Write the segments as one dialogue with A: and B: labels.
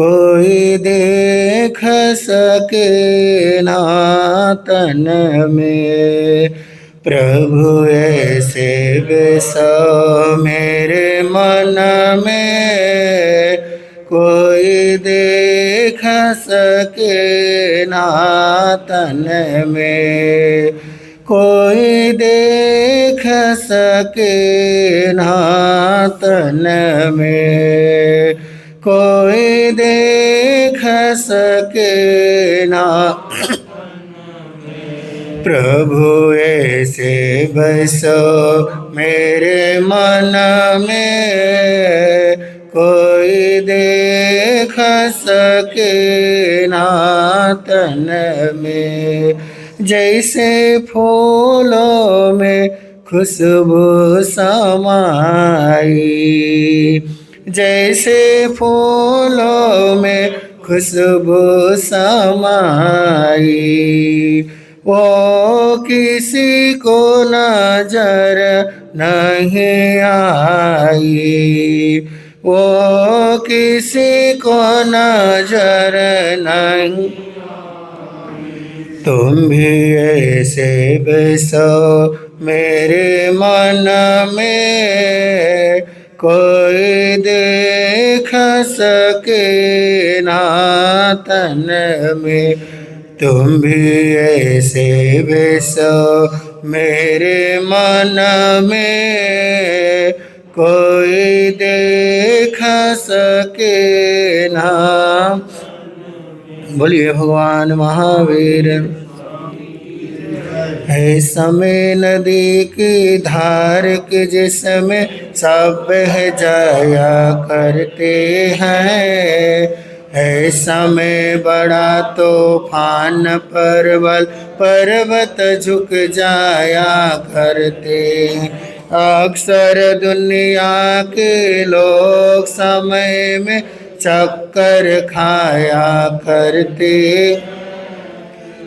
A: कोई देख सके ना तन में। प्रभु ऐसे बसो मेरे मन में, कोई देख सके ना तन में। कोई देख सके ना तन में, कोई देख सके ना। प्रभु ऐसे बसो मेरे मन में, कोई देख सके ना तन में। जैसे फूलों में खुशबू समाई, जैसे फूलों में खुशबू समाई, वो किसी को नजर नहीं आई, वो किसी को नजर नहीं। तुम भी ऐसे बसो मेरे मन में, कोई देख सके ना तन में। तुम भी ऐसे बसो मेरे मन में, कोई देख सके ना। बोलिए भगवान महावीर। है समय नदी की धार के जिसमें सब बह जाया करते हैं, है समय बड़ा तूफान परवल पर्वत झुक जाया करते। अक्सर दुनिया के लोग समय में चक्कर खाया करते,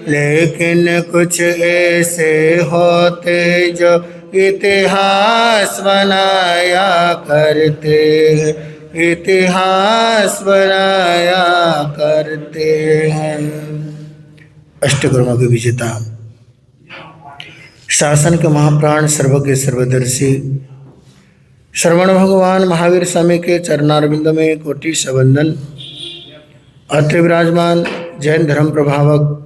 A: लेकिन कुछ ऐसे होते जो इतिहास बनाया करते, इतिहास बनाया करते हैं। अष्टकर्मा के विजेता, शासन के महाप्राण, सर्वज्ञ सर्वदर्शी श्रवण भगवान महावीर स्वामी के चरणारविंद में कोटि सवंदन। अत्र विराजमान जैन धर्म प्रभावक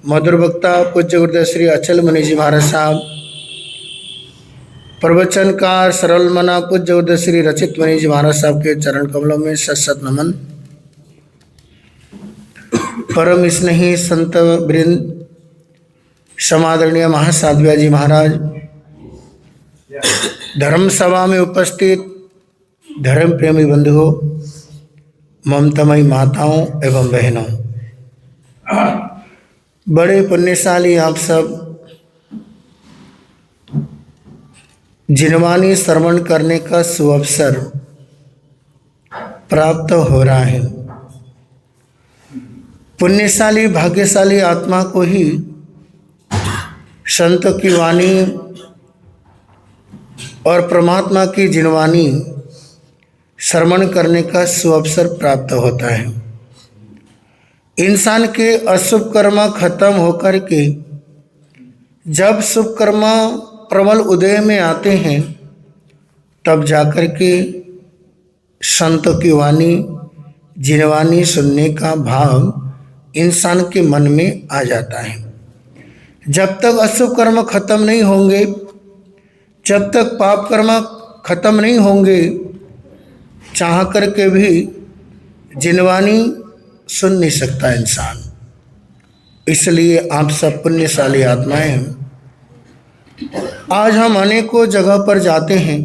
A: मधुर वक्ता पूज्य गुरुदेव श्री अचल मुनि जी महाराज साहब, प्रवचनकार सरल मना पूज्य गुरुदेव श्री रचित मुनि जी महाराज साहब के चरण कमलों में सत सत नमन। परम स्नेही संत वृंद, समादरणीय महासाध्व्या जी महाराज, धर्म सभा में उपस्थित धर्म प्रेमी बंधुओं, ममतामयी माताओं एवं बहनों, बड़े पुण्यशाली आप सब जिनवानी श्रवण करने का सुअवसर प्राप्त हो रहा है। पुण्यशाली भाग्यशाली आत्मा को ही संतों की वाणी और परमात्मा की जिनवानी श्रवण करने का सुअवसर प्राप्त होता है। इंसान के अशुभ कर्म खत्म होकर के जब शुभ कर्म प्रबल उदय में आते हैं, तब जाकर के संतों की वाणी जिनवानी सुनने का भाव इंसान के मन में आ जाता है। जब तक अशुभ कर्म खत्म नहीं होंगे, जब तक पाप कर्म खत्म नहीं होंगे, चाह करके भी जिनवानी सुन नहीं सकता इंसान। इसलिए आप सब पुण्यशाली आत्माएं, आज हम अनेकों जगह पर जाते हैं,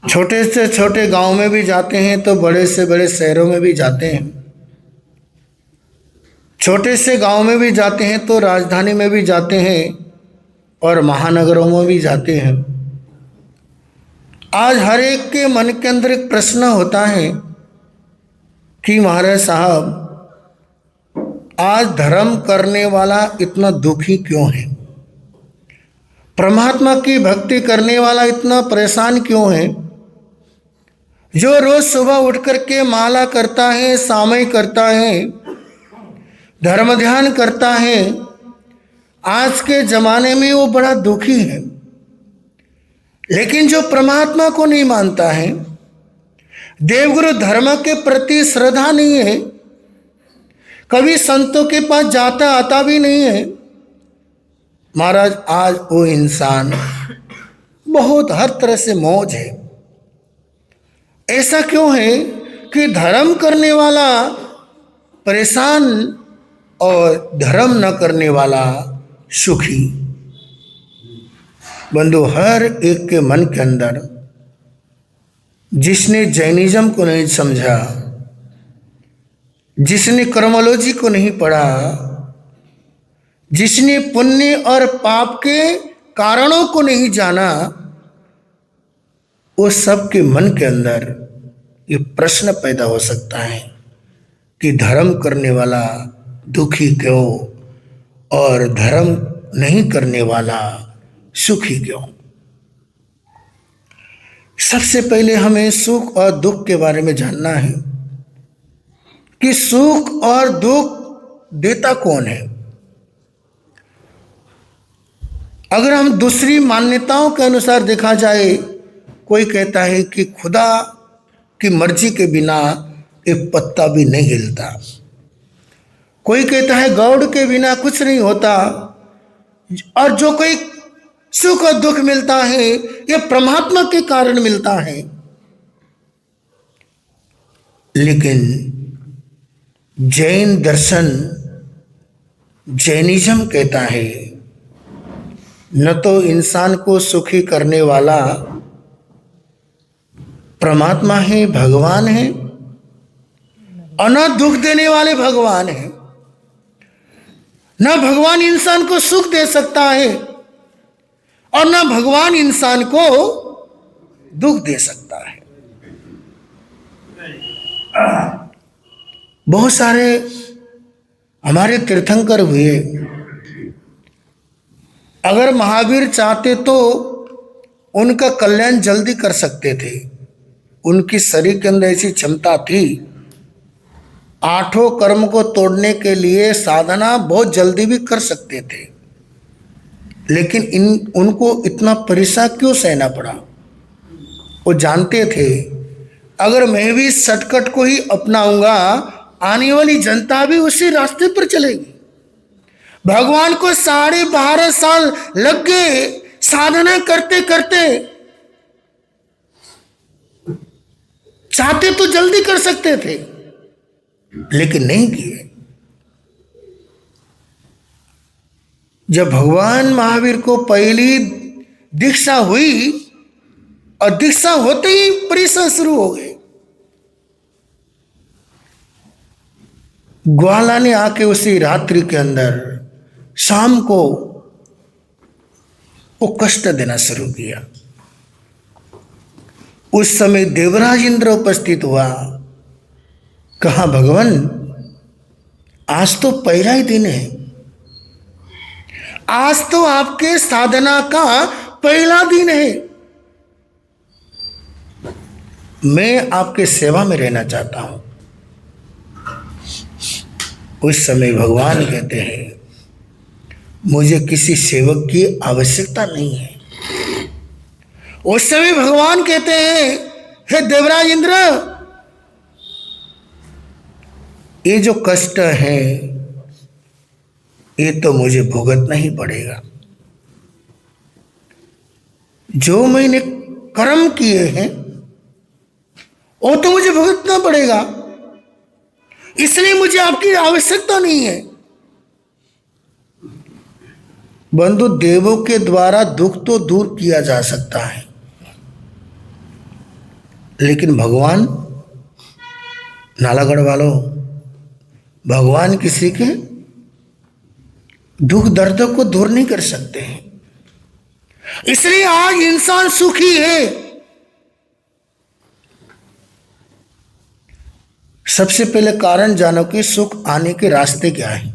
A: छोटे से छोटे गांव में भी जाते हैं तो बड़े से बड़े शहरों में भी जाते हैं, छोटे से गांव में भी जाते हैं तो राजधानी में भी जाते हैं और महानगरों में भी जाते हैं। आज हर एक के मन के अंदर एक प्रश्न होता है कि महाराज साहब, आज धर्म करने वाला इतना दुखी क्यों है, परमात्मा की भक्ति करने वाला इतना परेशान क्यों है, जो रोज सुबह उठ करके माला करता है, सामय करता है, धर्म ध्यान करता है, आज के जमाने में वो बड़ा दुखी है। लेकिन जो परमात्मा को नहीं मानता है, देवगुरु धर्म के प्रति श्रद्धा नहीं है, कभी संतों के पास जाता आता भी नहीं है, महाराज आज वो इंसान बहुत हर तरह से मौज है। ऐसा क्यों है कि धर्म करने वाला परेशान और धर्म न करने वाला सुखी। बंधु, हर एक के मन के अंदर जिसने जैनिज्म को नहीं समझा, जिसने कर्मोलॉजी को नहीं पढ़ा, जिसने पुण्य और पाप के कारणों को नहीं जाना, वो सबके मन के अंदर ये प्रश्न पैदा हो सकता है कि धर्म करने वाला दुखी क्यों और धर्म नहीं करने वाला सुखी क्यों। सबसे पहले हमें सुख और दुख के बारे में जानना है कि सुख और दुख देता कौन है। अगर हम दूसरी मान्यताओं के अनुसार देखा जाए, कोई कहता है कि खुदा की मर्जी के बिना एक पत्ता भी नहीं हिलता, कोई कहता है गॉड के बिना कुछ नहीं होता, और जो कोई सुख और दुख मिलता है ये परमात्मा के कारण मिलता है। लेकिन जैन दर्शन, जैनिज्म कहता है न तो इंसान को सुखी करने वाला परमात्मा है, भगवान है, और न दुख देने वाले भगवान है। न भगवान इंसान को सुख दे सकता है और न भगवान इंसान को दुख दे सकता है। बहुत सारे हमारे तीर्थंकर हुए, अगर महावीर चाहते तो उनका कल्याण जल्दी कर सकते थे। उनकी शरीर के अंदर ऐसी क्षमता थी, आठों कर्म को तोड़ने के लिए साधना बहुत जल्दी भी कर सकते थे। लेकिन उनको इतना परेशान क्यों सहना पड़ा? वो जानते थे अगर मैं भी शॉर्टकट को ही अपनाऊंगा, आने वाली जनता भी उसी रास्ते पर चलेगी। भगवान को 12.5 साल लग गए साधना करते करते। चाहते तो जल्दी कर सकते थे, लेकिन नहीं किए। जब भगवान महावीर को पहली दीक्षा हुई और दीक्षा होते ही परीक्षा शुरू हो गई। ग्वाला ने आके उसी रात्रि के अंदर शाम को वो कष्ट देना शुरू किया। उस समय देवराज इंद्र उपस्थित हुआ। कहा भगवान, आज तो पहला ही दिन है, आज तो आपके साधना का पहला दिन है, मैं आपके सेवा में रहना चाहता हूं। उस समय भगवान कहते हैं मुझे किसी सेवक की आवश्यकता नहीं है। उस समय भगवान कहते हैं हे देवराज इंद्र, ये जो कष्ट है ये तो मुझे भुगतना ही पड़ेगा। जो मैंने कर्म किए हैं वो तो मुझे भुगतना पड़ेगा, इसलिए मुझे आपकी आवश्यकता नहीं है। बंधु, देवों के द्वारा दुख तो दूर किया जा सकता है, लेकिन भगवान, नालागढ़ वालों, भगवान किसी के दुख दर्द को दूर नहीं कर सकते हैं। इसलिए आज इंसान सुखी है। सबसे पहले कारण जानो कि सुख आने के रास्ते क्या है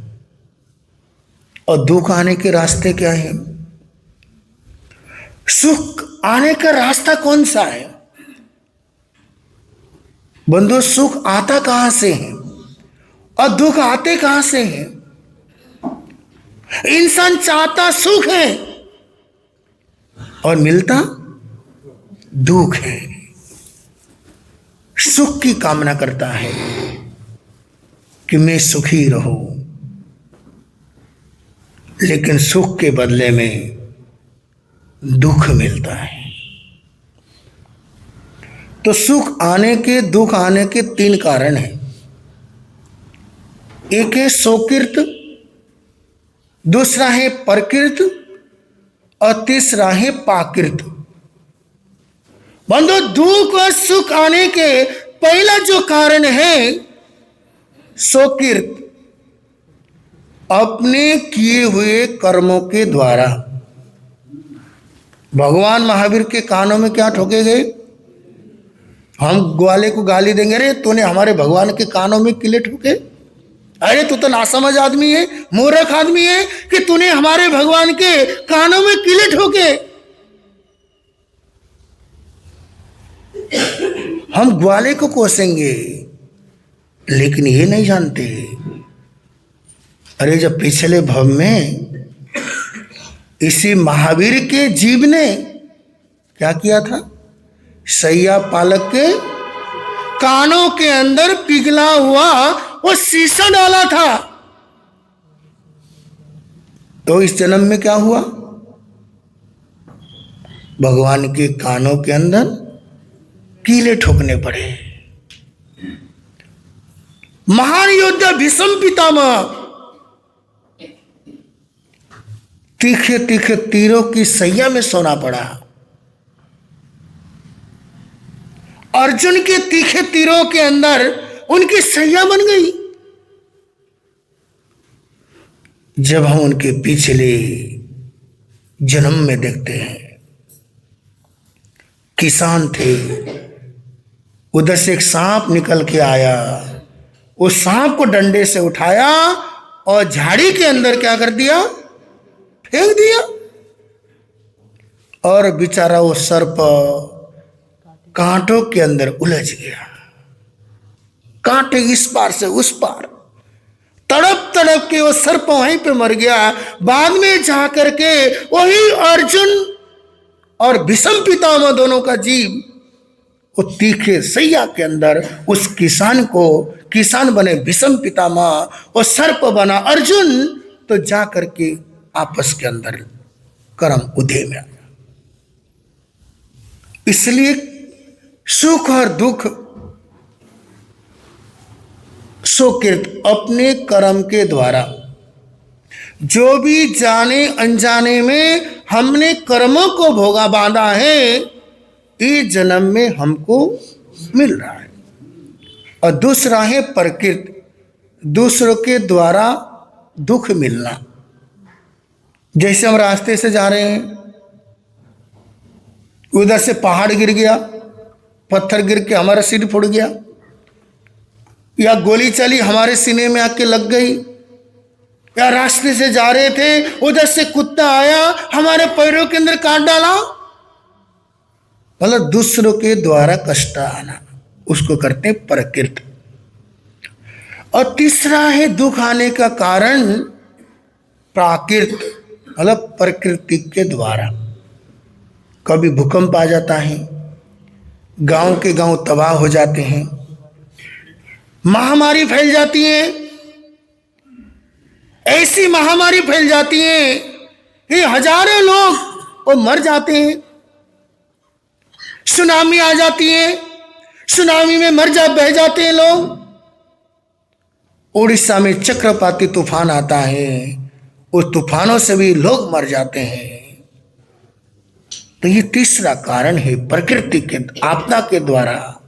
A: और दुख आने के रास्ते क्या है। सुख आने का रास्ता कौन सा है? बंधु, सुख आता कहां से है और दुख आते कहां से हैं? इंसान चाहता सुख है और मिलता दुख है। सुख की कामना करता है कि मैं सुखी रहूं, लेकिन सुख के बदले में दुख मिलता है। तो सुख आने के, दुख आने के 3 कारण हैं। एक है सोकृत, दूसरा है प्रकृत और तीसरा है पाकृत। बंधु, दुख और सुख आने के पहला जो कारण है सोकृत, अपने किए हुए कर्मों के द्वारा। भगवान महावीर के कानों में क्या ठोके गए? हम ग्वाले को गाली देंगे, अरे तूने हमारे भगवान के कानों में किले ठोके, अरे तू तो नासमझ आदमी है, मूर्ख आदमी है कि तूने हमारे भगवान के कानों में किले ठोके। हम ग्वाले को कोसेंगे, लेकिन ये नहीं जानते, अरे जब पिछले भव में इसी महावीर के जीव ने क्या किया था? सैया पालक के कानों के अंदर पिघला हुआ वो शीशा डाला था। तो इस जन्म में क्या हुआ? भगवान के कानों के अंदर कीले ठोकने पड़े। महान योद्धा भीष्म पितामह तीखे तीखे तीरों की सैया में सोना पड़ा। अर्जुन के तीखे तीरों के अंदर उनकी सैया बन गई। जब हम उनके पिछले जन्म में देखते हैं, किसान थे, उधर से एक सांप निकल के आया, उस सांप को डंडे से उठाया और झाड़ी के अंदर क्या कर दिया? फेंक दिया। और बेचारा वो सर्प कांटों के अंदर उलझ गया, कांटे इस पार से उस पार, तड़प तड़प के वो सर्प वहीं पे मर गया। बाद में जाकर के वही अर्जुन और भीष्म पितामह दोनों का जीव वो तीखे सैया के अंदर उस किसान को, किसान बने भीष्म पितामह, वो सर्प बना अर्जुन, तो जा करके आपस के अंदर कर्म उदय में आया। इसलिए सुख और दुख सुकृत, अपने कर्म के द्वारा जो भी जाने अनजाने में हमने कर्मों को भोगा बांधा है, इस जन्म में हमको मिल रहा है। और दूसरा है प्रकृत, दूसरों के द्वारा दुख मिलना। जैसे हम रास्ते से जा रहे हैं, उधर से पहाड़ गिर गया, पत्थर गिर के हमारा सिर फूट गया, या गोली चली हमारे सीने में आके लग गई, या रास्ते से जा रहे थे उधर से कुत्ता आया हमारे पैरों के अंदर काट डाला, मतलब दूसरों के द्वारा कष्ट आना, उसको करते हैं प्रकृत। और तीसरा है दुख आने का कारण प्राकृत, मतलब प्रकृति के द्वारा। कभी भूकंप आ जाता है, गांव के गांव तबाह हो जाते हैं, महामारी फैल जाती है, ऐसी महामारी फैल जाती है कि हजारों लोग वो मर जाते हैं। सुनामी आ जाती है, सुनामी में बह जाते हैं लोग। उड़ीसा में चक्रवाती तूफान आता है, उस तूफानों से भी लोग मर जाते हैं। तो ये तीसरा कारण है प्रकृति के आपदा के द्वारा।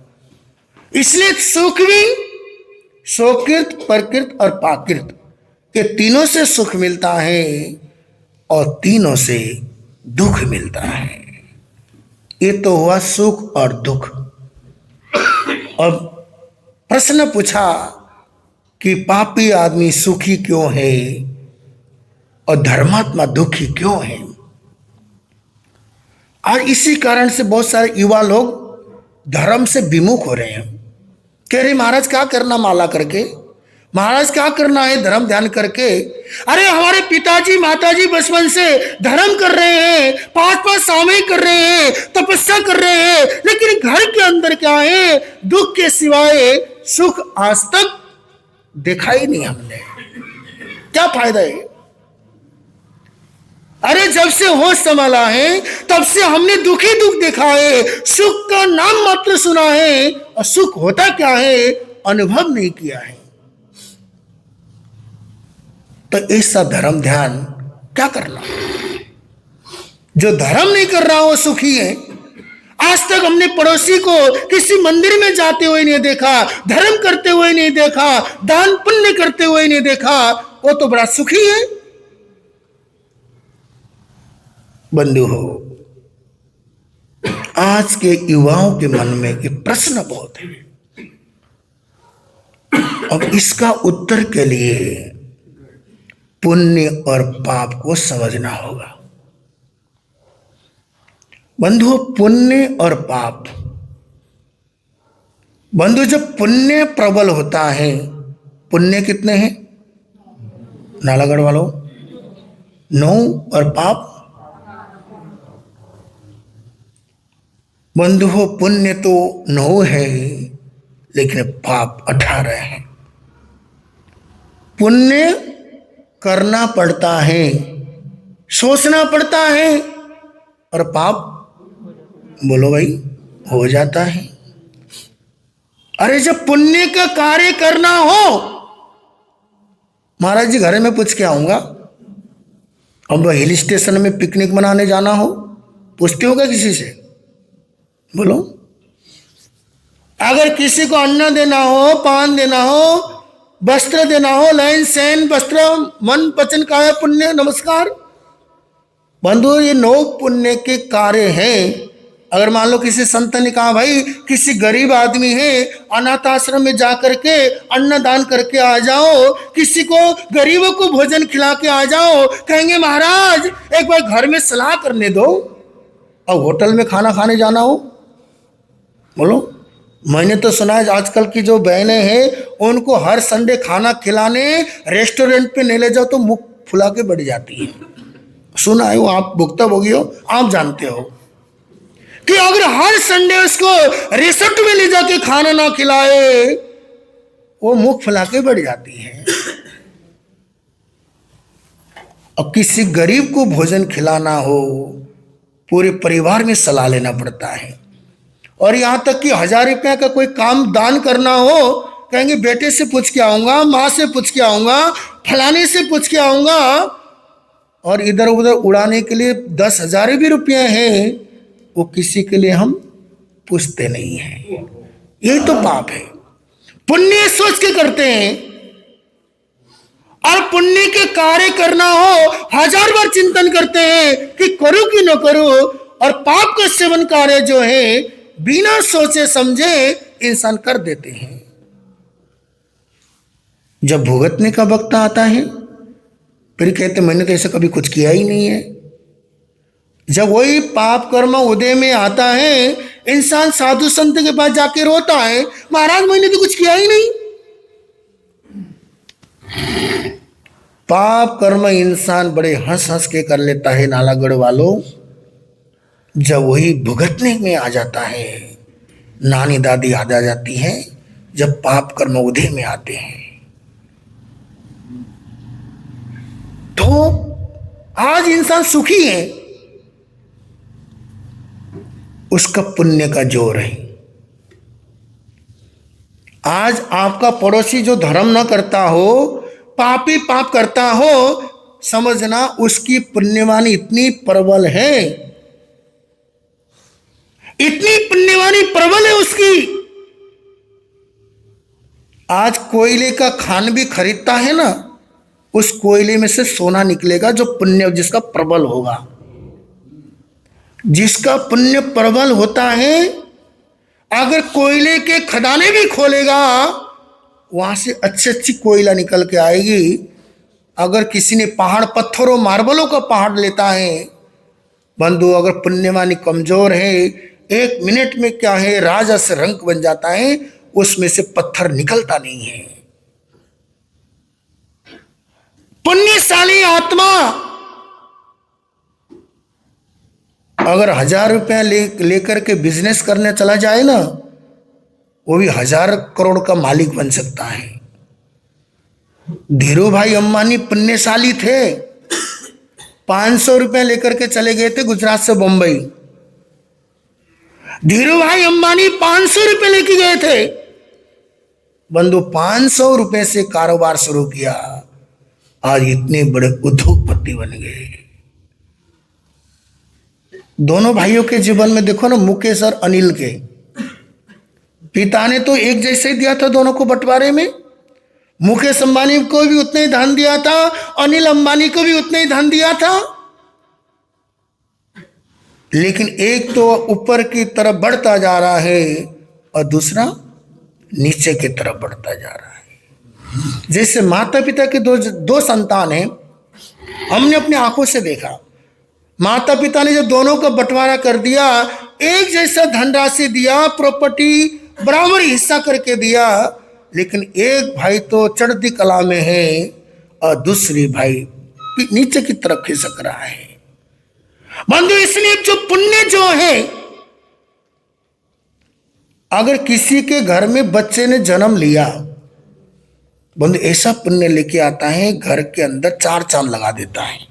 A: इसलिए सुख भी सुकृत, प्रकृत और प्राकृत, ये तीनों से सुख मिलता है और तीनों से दुख मिलता है। ये तो हुआ सुख और दुख। अब प्रश्न पूछा कि पापी आदमी सुखी क्यों है और धर्मात्मा दुखी क्यों है। आज इसी कारण से बहुत सारे युवा लोग धर्म से विमुख हो रहे हैं। कह रहे महाराज क्या करना माला करके, महाराज क्या करना है धर्म ध्यान करके। अरे हमारे पिताजी माताजी बचपन से धर्म कर रहे हैं, 5-5 सामयिक कर रहे हैं, तपस्या कर रहे हैं, लेकिन घर के अंदर क्या है, दुख के सिवाय सुख आज तक देखा ही नहीं हमने। क्या फायदा है? अरे जब से होश संभाला है तब से हमने दुख ही दुख देखा है, सुख का नाम मात्र सुना है और सुख होता क्या है अनुभव नहीं किया है। तो ऐसा धर्म ध्यान क्या करना? जो धर्म नहीं कर रहा वो सुखी है। आज तक हमने पड़ोसी को किसी मंदिर में जाते हुए नहीं देखा, धर्म करते हुए नहीं देखा, दान पुण्य करते हुए नहीं देखा, वो तो बड़ा सुखी है। बंधु हो, आज के युवाओं के मन में ये प्रश्न बहुत है। अब इसका उत्तर के लिए पुण्य और पाप को समझना होगा। बंधु, पुण्य और पाप, बंधु जब पुण्य प्रबल होता है, पुण्य कितने हैं नालागढ़ वालों? 9 और पाप? बंधु हो, पुण्य तो 9 है लेकिन पाप 18 है। पुण्य करना पड़ता है, सोचना पड़ता है, और पाप बोलो भाई हो जाता है। अरे जब पुण्य का कार्य करना हो, महाराज जी घर में पूछ के आऊंगा, अब हिल स्टेशन में पिकनिक मनाने जाना हो, पूछते होगा किसी से? बोलो। अगर किसी को अन्न देना हो, पान देना हो, वस्त्र देना हो, लयन सैन वस्त्र मन पचन काया पुण्य नमस्कार। बंधु ये 9 पुण्य के कार्य हैं। अगर मान लो किसी संत ने कहा भाई किसी गरीब आदमी है, अनाथ आश्रम में जाकर के अन्न दान करके आ जाओ, किसी को गरीबों को भोजन खिला के आ जाओ, कहेंगे महाराज एक बार घर में सलाह करने दो। और होटल में खाना खाने जाना हो, बोलो। मैंने तो सुना है आजकल की जो बहनें हैं उनको हर संडे खाना खिलाने रेस्टोरेंट पे नहीं ले जाओ तो मुख फुला के बढ़ जाती है। सुना है वो, आप भुगतभोगी हो, आप जानते हो कि अगर हर संडे उसको रिसोर्ट में ले जाके खाना ना खिलाए वो मुख फुला के बढ़ जाती है। अब किसी गरीब को भोजन खिलाना हो, पूरे परिवार में सलाह लेना पड़ता है। और यहां तक कि 1000 रुपया का कोई काम दान करना हो, कहेंगे बेटे से पूछ के आऊंगा, माँ से पूछ के आऊंगा, फलाने से पूछ के आऊंगा, और इधर उधर उड़ाने के लिए 10,000 भी रुपये हैं, वो किसी के लिए हम पूछते नहीं हैं। यही तो पाप है। पुण्य सोच के करते हैं, और पुण्य के कार्य करना हो 1000 बार चिंतन करते हैं कि करूं कि न करूं। और पाप का सेवन कार्य जो है बिना सोचे समझे इंसान कर देते हैं। जब भुगतने का वक्त आता है फिर कहते मैंने तो ऐसा कभी कुछ किया ही नहीं है। जब वही पाप कर्म उदय में आता है, इंसान साधु संत के पास जाके रोता है, महाराज मैंने तो कुछ किया ही नहीं। पाप कर्म इंसान बड़े हंस हंस के कर लेता है नालागढ़ वालों। जब वही भुगतने में आ जाता है, नानी दादी याद आ जाती है, जब पाप कर्म उदय में आते हैं। तो आज इंसान सुखी है, उसका पुण्य का जोर है। आज आपका पड़ोसी जो धर्म न करता हो, पापी पाप करता हो, समझना उसकी पुण्यवानी इतनी प्रबल है, इतनी पुण्यवानी प्रबल है उसकी। आज कोयले का खान भी खरीदता है ना, उस कोयले में से सोना निकलेगा जो पुण्य जिसका प्रबल होगा। जिसका पुण्य प्रबल होता है, अगर कोयले के खदाने भी खोलेगा वहां से अच्छी अच्छी कोयला निकल के आएगी। अगर किसी ने पहाड़ पत्थरों मार्बलों का पहाड़ लेता है, बंधु अगर पुण्यवानी कमजोर है, 1 मिनट में क्या है राजस रंक बन जाता है, उसमें से पत्थर निकलता नहीं है। पुण्यशाली आत्मा अगर 1000 रुपया लेकर के बिजनेस करने चला जाए ना, वो भी 1000 करोड़ का मालिक बन सकता है। धीरू भाई अंबानी पुण्यशाली थे, 500 रुपया लेकर के चले गए थे गुजरात से बंबई। धीरू भाई अंबानी 500 रुपए लेके गए थे। बंधु 500 रुपए से कारोबार शुरू किया, आज इतने बड़े उद्योगपति बन गए। दोनों भाइयों के जीवन में देखो ना, मुकेश और अनिल के पिता ने तो एक जैसे ही दिया था दोनों को बंटवारे में। मुकेश अंबानी को भी उतना ही धन दिया था, अनिल अंबानी को भी उतना ही धन दिया था, लेकिन एक तो ऊपर की तरफ बढ़ता जा रहा है और दूसरा नीचे की तरफ बढ़ता जा रहा है। जैसे माता पिता के दो संतान हैं, हमने अपनी आंखों से देखा। माता पिता ने जब दोनों का बंटवारा कर दिया, एक जैसा धनराशि दिया, प्रॉपर्टी बराबर हिस्सा करके दिया, लेकिन एक भाई तो चढ़ती कला में है और दूसरी भाई नीचे की तरफ खिसक रहा है। बंधु, इसलिए जो पुण्य जो है, अगर किसी के घर में बच्चे ने जन्म लिया, बंधु ऐसा पुण्य लेके आता है, घर के अंदर 4 चांद लगा देता है।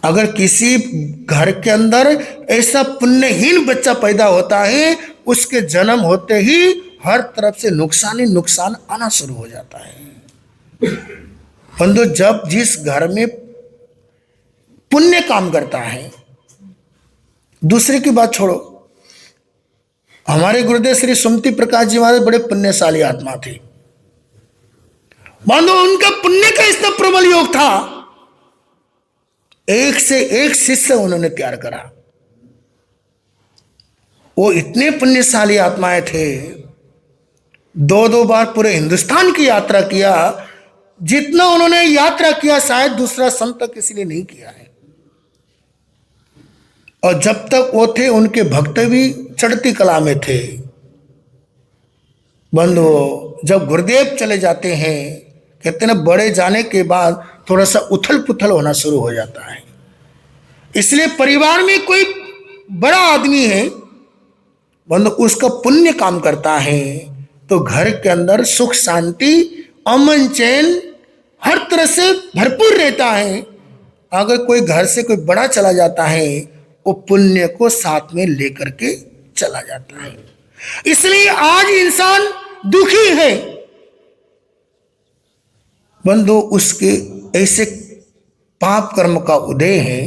A: अगर किसी घर के अंदर ऐसा पुण्यहीन बच्चा पैदा होता है, उसके जन्म होते ही हर तरफ से नुकसान ही नुकसान आना शुरू हो जाता है। बंधु, जब जिस घर में पुण्य काम करता है, दूसरे की बात छोड़ो, हमारे गुरुदेव श्री सुमति प्रकाश जी महाराज बड़े पुण्यशाली आत्मा थे। बंधु, उनका पुण्य का इतना प्रबल योग था, एक से एक शिष्य उन्होंने तैयार करा। वो इतने पुण्यशाली आत्माएं थे, 2-2 बार पूरे हिंदुस्तान की यात्रा किया। जितना उन्होंने यात्रा किया शायद दूसरा संत किसी ने नहीं किया है। और जब तक वो थे, उनके भक्त भी चढ़ती कला में थे। बंधु, जब गुरुदेव चले जाते हैं, कहते ना बड़े जाने के बाद थोड़ा सा उथल पुथल होना शुरू हो जाता है। इसलिए परिवार में कोई बड़ा आदमी है, बंधु, उसका पुण्य काम करता है तो घर के अंदर सुख शांति अमन चैन हर तरह से भरपूर रहता है। अगर कोई घर से कोई बड़ा चला जाता है, वो पुण्य को साथ में लेकर के चला जाता है। इसलिए आज इंसान दुखी है, बंधु, उसके ऐसे पाप कर्म का उदय है,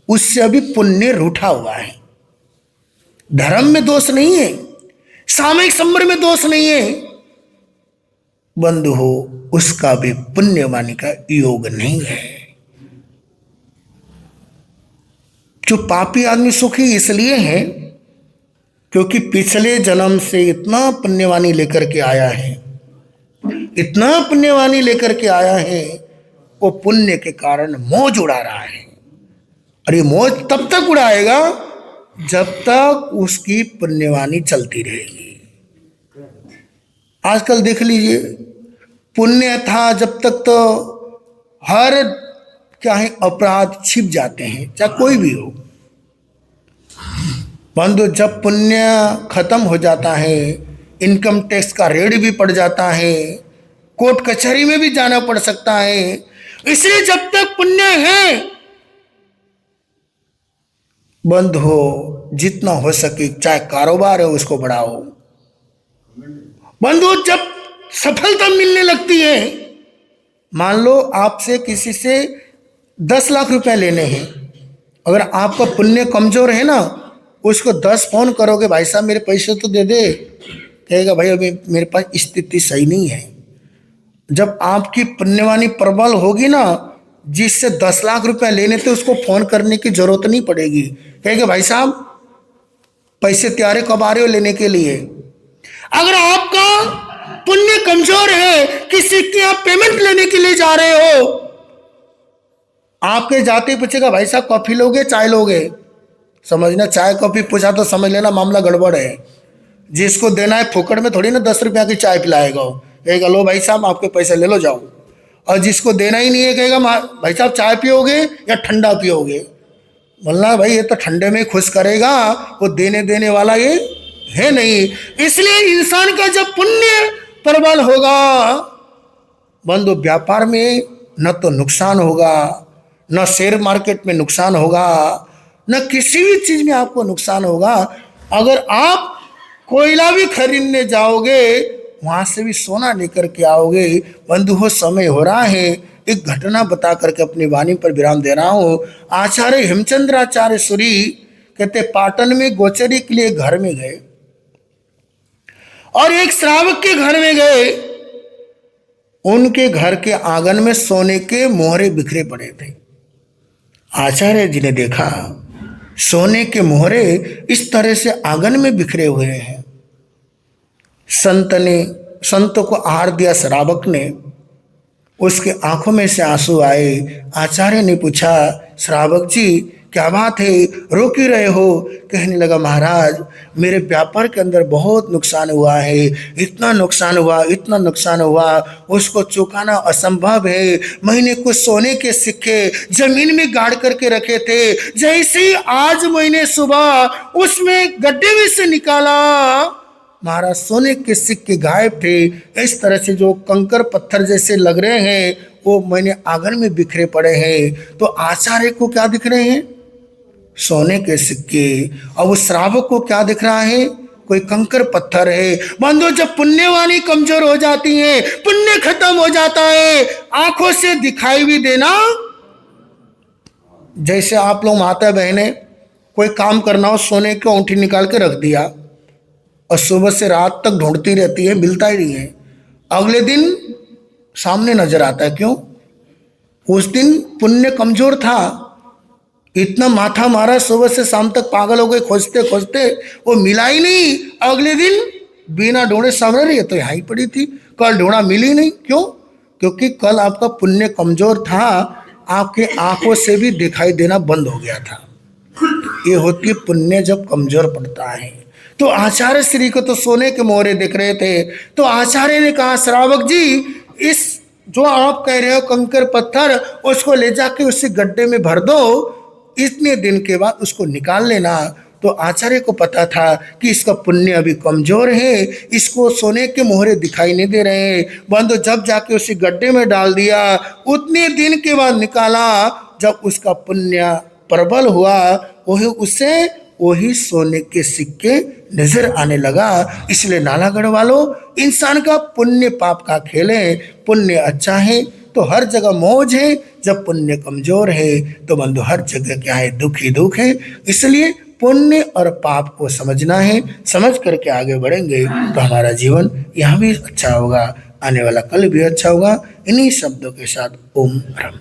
A: उससे अभी पुण्य रूठा हुआ है। धर्म में दोष नहीं है, सामयिक संबर में दोष नहीं है, बंधु हो, उसका भी पुण्यवानी का योग नहीं है। जो पापी आदमी सुखी इसलिए है क्योंकि पिछले जन्म से इतना पुण्यवानी लेकर के आया है, इतना पुण्यवानी लेकर के आया है, वो पुण्य के कारण मौज उड़ा रहा है। और ये मौज तब तक उड़ाएगा जब तक उसकी पुण्यवानी चलती रहेगी। आजकल देख लीजिए, पुण्य था जब तक तो हर क्या है अपराध छिप जाते हैं, चाहे कोई भी हो। बंधु, जब पुण्य खत्म हो जाता है, इनकम टैक्स का रेड भी पड़ जाता है, कोर्ट कचहरी में भी जाना पड़ सकता है। इसलिए जब तक पुण्य है, बंद हो, जितना हो सके चाहे कारोबार है उसको बढ़ाओ। बंधु, जब सफलता मिलने लगती है, मान लो आपसे किसी से 10 लाख रुपए लेने हैं, अगर आपका पुण्य कमजोर है ना, उसको 10 फोन करोगे, भाई साहब मेरे पैसे तो दे दे, कहेगा भाई अभी मेरे पास स्थिति सही नहीं है। जब आपकी पुण्यवानी प्रबल होगी ना, जिससे 10 लाख रुपए लेने थे उसको फोन करने की जरूरत नहीं पड़ेगी, कहेगा भाई साहब पैसे तैयार है, कब आ रहे हो लेने के लिए। अगर आपका पुण्य कमजोर है, किसी के आप पेमेंट लेने के लिए जा रहे हो, आपके जाते ही पूछेगा भाई साहब कॉफी लोगे चाय लोगे, समझना चाय कॉफी पूछा तो समझ लेना मामला गड़बड़ है। जिसको देना है फोकट में थोड़ी ना 10 रुपया की चाय पिलाएगा, वो कहेगा लो भाई साहब आपके पैसे ले लो जाओ। और जिसको देना ही नहीं है कहेगा भाई साहब चाय पियोगे या ठंडा पियोगे। बोलना भाई ये तो ठंडे में खुश करेगा, वो देने देने वाला ये है नहीं। इसलिए इंसान का जब पुण्य प्रबल होगा बंधु, व्यापार में न तो नुकसान होगा, न शेयर मार्केट में नुकसान होगा, न किसी भी चीज में आपको नुकसान होगा। अगर आप कोयला भी खरीदने जाओगे वहां से भी सोना लेकर के आओगे। बंधु हो समय हो रहा है, एक घटना बता करके अपनी वाणी पर विराम दे रहा हूं। आचार्य हेमचंद्राचार्य सूरी कहते पाटन में गोचरी के लिए घर में गए और एक श्रावक के घर में गए। उनके घर के आंगन में सोने के मोहरे बिखरे पड़े थे। आचार्य जी ने देखा सोने के मोहरे इस तरह से आंगन में बिखरे हुए हैं। संत को आहार दिया श्रावक ने, उसके आंखों में से आंसू आए। आचार्य ने पूछा श्रावक जी क्या बात है, रो क्यों रहे हो? कहने लगा महाराज मेरे व्यापार के अंदर बहुत नुकसान हुआ है, इतना नुकसान हुआ, इतना नुकसान हुआ, उसको चुकाना असंभव है। मैंने कुछ सोने के सिक्के जमीन में गाड़ करके रखे थे, जैसे ही आज मैंने सुबह उसमें गड्ढे में से निकाला महाराज सोने के सिक्के गायब थे। इस तरह से जो कंकर पत्थर जैसे लग रहे हैं वो मैंने आंगन में बिखरे पड़े हैं। तो आचार्य को क्या दिख रहे हैं? सोने के सिक्के। और वो श्रावक को क्या दिख रहा है? कोई कंकर पत्थर है। बंधु जब पुण्यवानी कमजोर हो जाती है, पुण्य खत्म हो जाता है, आंखों से दिखाई भी देना, जैसे आप लोग माता बहने कोई काम करना हो, सोने की अंगूठी निकाल के रख दिया और सुबह से रात तक ढूंढती रहती है, मिलता ही नहीं है, अगले दिन सामने नजर आता है। क्यों? उस दिन पुण्य कमजोर था, इतना माथा मारा, सुबह से शाम तक पागल हो गए खोजते खोजते, वो मिला ही नहीं। अगले दिन बिना ढूंढे सामने रही है तो यहाँ ही पड़ी थी, कल ढूंढा मिली नहीं। क्यों? क्योंकि कल आपका पुण्य कमजोर था, आपके आंखों से भी दिखाई देना बंद हो गया था। ये होती है पुण्य जब कमजोर पड़ता है। तो आचार्य श्री को तो सोने के मोहरे दिख रहे थे। तो आचार्य ने कहा श्रावक जी इस जो आप कह रहे हो कंकर पत्थर, उसको ले जाके उसी गड्ढे में भर दो, इतने दिन के बाद उसको निकाल लेना। तो आचार्य को पता था कि इसका पुण्य अभी कमजोर है, इसको सोने के मोहरे दिखाई नहीं दे रहे हैं। बंधु जब जाके उसी गड्ढे में डाल दिया, उतने दिन के बाद निकाला, जब उसका पुण्य प्रबल हुआ वही सोने के सिक्के नजर आने लगा। इसलिए नालागढ़ वालों, इंसान का पुण्य पाप का खेल है। पुण्य अच्छा है तो हर जगह मौज है, जब पुण्य कमजोर है तो बंधु हर जगह क्या है? दुख ही दुख है। इसलिए पुण्य और पाप को समझना है, समझ करके आगे बढ़ेंगे तो हमारा जीवन यहाँ भी अच्छा होगा, आने वाला कल भी अच्छा होगा। इन्हीं शब्दों के साथ ओम ब्रह्म।